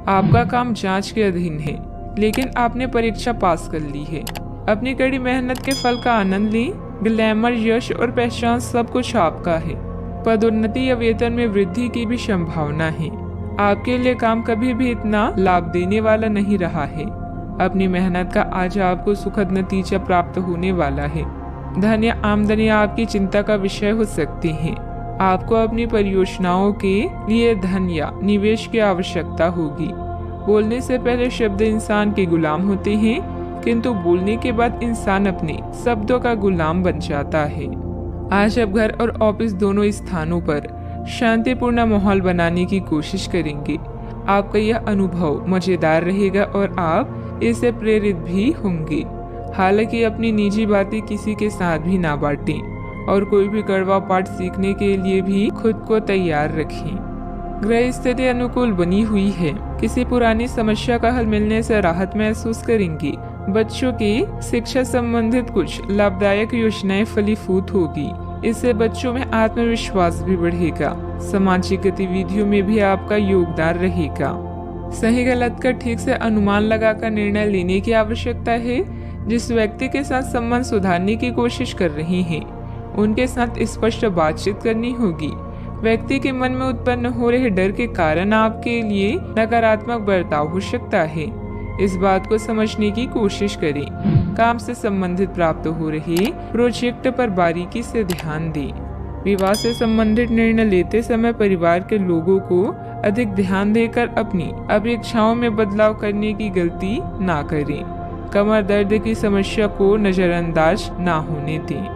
आपका काम जांच के अधीन है, लेकिन आपने परीक्षा पास कर ली है। अपनी कड़ी मेहनत के फल का आनंद लें। ग्लैमर, यश और पहचान सब कुछ आपका है। पदोन्नति या वेतन में वृद्धि की भी संभावना है। आपके लिए काम कभी भी इतना लाभ देने वाला नहीं रहा है। अपनी मेहनत का आज आपको सुखद नतीजा प्राप्त होने वाला है। धन या आमदनी आपकी चिंता का विषय हो सकती है। आपको अपनी परियोजनाओं के लिए धन या निवेश की आवश्यकता होगी। बोलने से पहले शब्द इंसान के गुलाम होते हैं, किंतु बोलने के बाद इंसान अपने शब्दों का गुलाम बन जाता है। आज आप घर और ऑफिस दोनों स्थानों पर शांतिपूर्ण माहौल बनाने की कोशिश करेंगे। आपका यह अनुभव मजेदार रहेगा और आप इससे प्रेरित भी होंगे। हालांकि अपनी निजी बातें किसी के साथ भी ना बांटें और कोई भी कड़वा पाठ सीखने के लिए भी खुद को तैयार रखें। ग्रह स्थिति अनुकूल बनी हुई है। किसी पुरानी समस्या का हल मिलने से राहत महसूस करेंगे। बच्चों की शिक्षा संबंधित कुछ लाभदायक योजनाएं फलीभूत होगी। इससे बच्चों में आत्मविश्वास भी बढ़ेगा। सामाजिक गतिविधियों में भी आपका योगदान रहेगा। सही गलत का ठीक से अनुमान लगाकर निर्णय लेने की आवश्यकता है। जिस व्यक्ति के साथ संबंध सुधारने की कोशिश कर रहे हैं, उनके साथ स्पष्ट बातचीत करनी होगी। व्यक्ति के मन में उत्पन्न हो रहे डर के कारण आपके लिए नकारात्मक बर्ताव हो सकता है। इस बात को समझने की कोशिश करें। काम से संबंधित प्राप्त हो रहे प्रोजेक्ट पर बारीकी से ध्यान दें। विवाह से संबंधित निर्णय लेते समय परिवार के लोगों को अधिक ध्यान देकर अपनी अपेक्षाओं में बदलाव करने की गलती ना करें। कमर दर्द की समस्या को नजरअंदाज ना होने दें।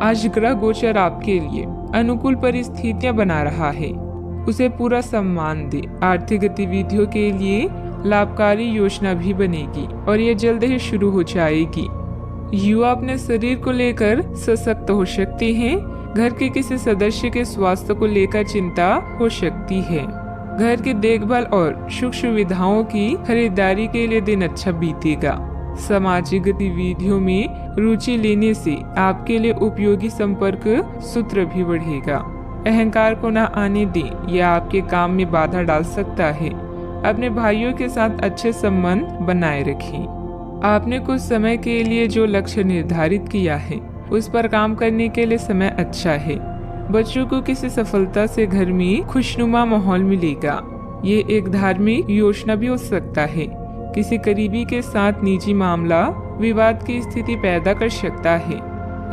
आज ग्रह गोचर आपके लिए अनुकूल परिस्थितियां बना रहा है, उसे पूरा सम्मान दें। आर्थिक गतिविधियों के लिए लाभकारी योजना भी बनेगी और ये जल्द ही शुरू हो जाएगी। युवा अपने शरीर को लेकर सशक्त हो सकते हैं। घर के किसी सदस्य के स्वास्थ्य को लेकर चिंता हो सकती है। घर की देखभाल और सुख सुविधाओं की खरीदारी के लिए दिन अच्छा बीतेगा। सामाजिक गतिविधियों में रुचि लेने से आपके लिए उपयोगी संपर्क सूत्र भी बढ़ेगा। अहंकार को न आने दें, यह आपके काम में बाधा डाल सकता है। अपने भाइयों के साथ अच्छे संबंध बनाए रखें। आपने कुछ समय के लिए जो लक्ष्य निर्धारित किया है, उस पर काम करने के लिए समय अच्छा है। बच्चों को किसी सफलता से घर में खुशनुमा माहौल मिलेगा। ये एक धार्मिक योजना भी हो सकता है। किसी करीबी के साथ निजी मामला विवाद की स्थिति पैदा कर सकता है।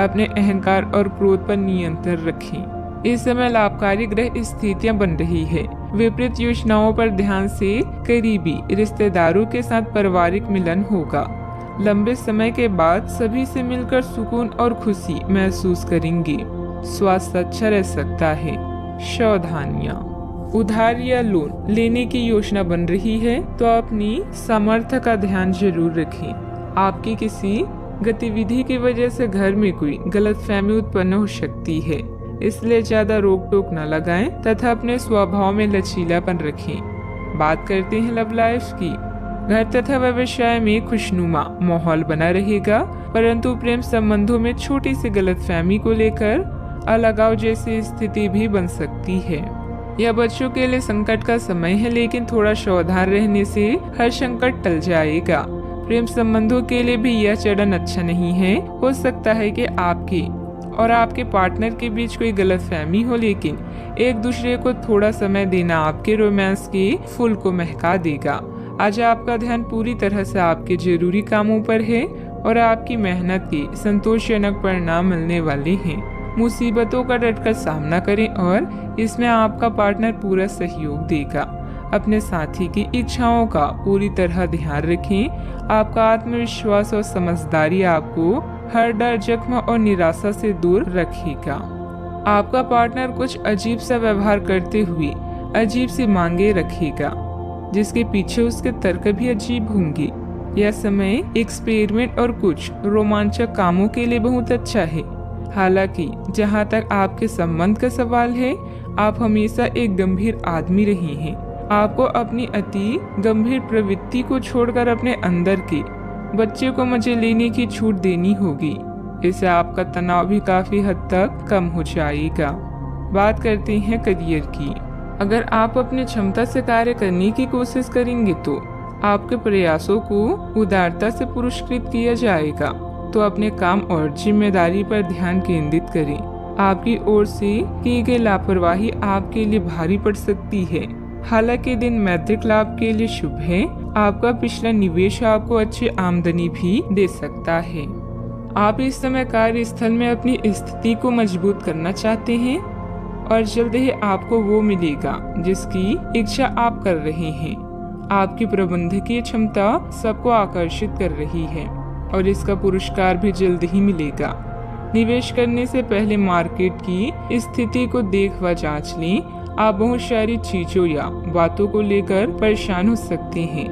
अपने अहंकार और क्रोध पर नियंत्रण रखें। इस समय लाभकारी ग्रह स्थितियां बन रही है। विपरीत योजनाओं पर ध्यान से करीबी रिश्तेदारों के साथ पारिवारिक मिलन होगा। लंबे समय के बाद सभी से मिलकर सुकून और खुशी महसूस करेंगे। स्वास्थ्य अच्छा रह सकता है। सावधानियां, उधार या लोन लेने की योजना बन रही है तो अपनी सामर्थ्य का ध्यान जरूर रखें। आपकी किसी गतिविधि की वजह से घर में कोई गलतफहमी उत्पन्न हो सकती है, इसलिए ज्यादा रोक टोक न लगाएं तथा अपने स्वभाव में लचीलापन रखें। बात करते हैं लव लाइफ की। घर तथा व्यवसाय में खुशनुमा माहौल बना रहेगा, परंतु प्रेम संबंधों में छोटी सी गलतफहमी को लेकर अलगाव जैसी स्थिति भी बन सकती है। यह बच्चों के लिए संकट का समय है, लेकिन थोड़ा सावधान रहने से हर संकट टल जाएगा। प्रेम संबंधों के लिए भी यह चरण अच्छा नहीं है। हो सकता है कि आपके और आपके पार्टनर के बीच कोई गलतफहमी हो, लेकिन एक दूसरे को थोड़ा समय देना आपके रोमांस के फूल को महका देगा। आज आपका ध्यान पूरी तरह से आपके जरूरी कामों पर है और आपकी मेहनत के संतोषजनक परिणाम मिलने वाले हैं। मुसीबतों का डटकर सामना करें और इसमें आपका पार्टनर पूरा सहयोग देगा। अपने साथी की इच्छाओं का पूरी तरह ध्यान रखें। आपका आत्मविश्वास और समझदारी आपको हर डर, जख्म और निराशा से दूर रखेगा। आपका पार्टनर कुछ अजीब सा व्यवहार करते हुए अजीब सी मांगे रखेगा, जिसके पीछे उसके तर्क भी अजीब होंगे। यह समय एक्सपेरिमेंट और कुछ रोमांचक कामों के लिए बहुत अच्छा है। हालांकि जहां तक आपके संबंध का सवाल है, आप हमेशा एक गंभीर आदमी रहे हैं। आपको अपनी अति गंभीर प्रवृत्ति को छोड़कर अपने अंदर के बच्चे को मजे लेने की छूट देनी होगी। इससे आपका तनाव भी काफी हद तक कम हो जाएगा। बात करते हैं करियर की। अगर आप अपनी क्षमता से कार्य करने की कोशिश करेंगे तो आपके प्रयासों को उदारता से पुरस्कृत किया जाएगा। तो अपने काम और जिम्मेदारी पर ध्यान केंद्रित करें। आपकी ओर से की गई लापरवाही आपके लिए भारी पड़ सकती है। हालांकि दिन मैत्रिक लाभ के लिए शुभ है। आपका पिछला निवेश आपको अच्छी आमदनी भी दे सकता है। आप इस समय कार्यस्थल में अपनी स्थिति को मजबूत करना चाहते हैं और जल्द ही आपको वो मिलेगा जिसकी इच्छा आप कर रहे हैं। आपकी प्रबंधकीय क्षमता सबको आकर्षित कर रही है और इसका पुरस्कार भी जल्द ही मिलेगा। निवेश करने से पहले मार्केट की स्थिति को देख व जांच लें। आप बहुत सारी चीजों या बातों को लेकर परेशान हो सकते हैं,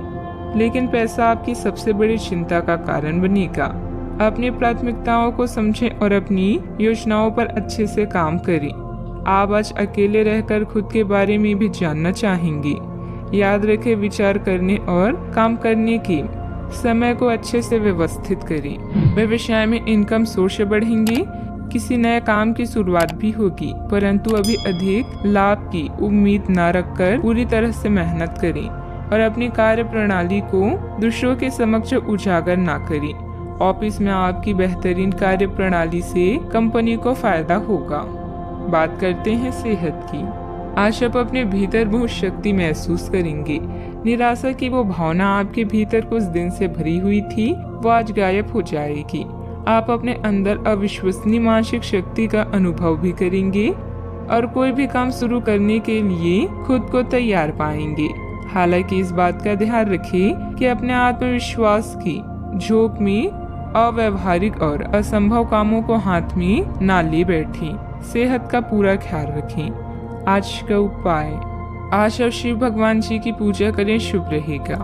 लेकिन पैसा आपकी सबसे बड़ी चिंता का कारण बनेगा। अपनी प्राथमिकताओं को समझें और अपनी योजनाओं पर अच्छे से काम करें। आप आज अकेले रहकर खुद के बारे में भी जानना चाहेंगे। याद रखें, विचार करने और काम करने की समय को अच्छे से व्यवस्थित करें। व्यवसाय में इनकम सोर्स बढ़ेंगी। किसी नए काम की शुरुआत भी होगी, परंतु अभी अधिक लाभ की उम्मीद न रखकर पूरी तरह से मेहनत करें और अपनी कार्य प्रणाली को दूसरों के समक्ष उजागर न करें। ऑफिस में आपकी बेहतरीन कार्य प्रणाली से कंपनी को फायदा होगा। बात करते हैं सेहत की। आज आप अपने भीतर बहुत शक्ति महसूस करेंगे। निराशा की वो भावना आपके भीतर कुछ दिन से भरी हुई थी, वो आज गायब हो जाएगी। आप अपने अंदर अविश्वसनीय मानसिक शक्ति का अनुभव भी करेंगे और कोई भी काम शुरू करने के लिए खुद को तैयार पाएंगे। हालांकि इस बात का ध्यान रखें कि अपने आत्मविश्वास की झोंक में अव्यवहारिक और असंभव कामों को हाथ में ना ले बैठें। सेहत का पूरा ख्याल रखें। आज का उपाय, आज आप शिव भगवान जी की पूजा करें, शुभ रहेगा।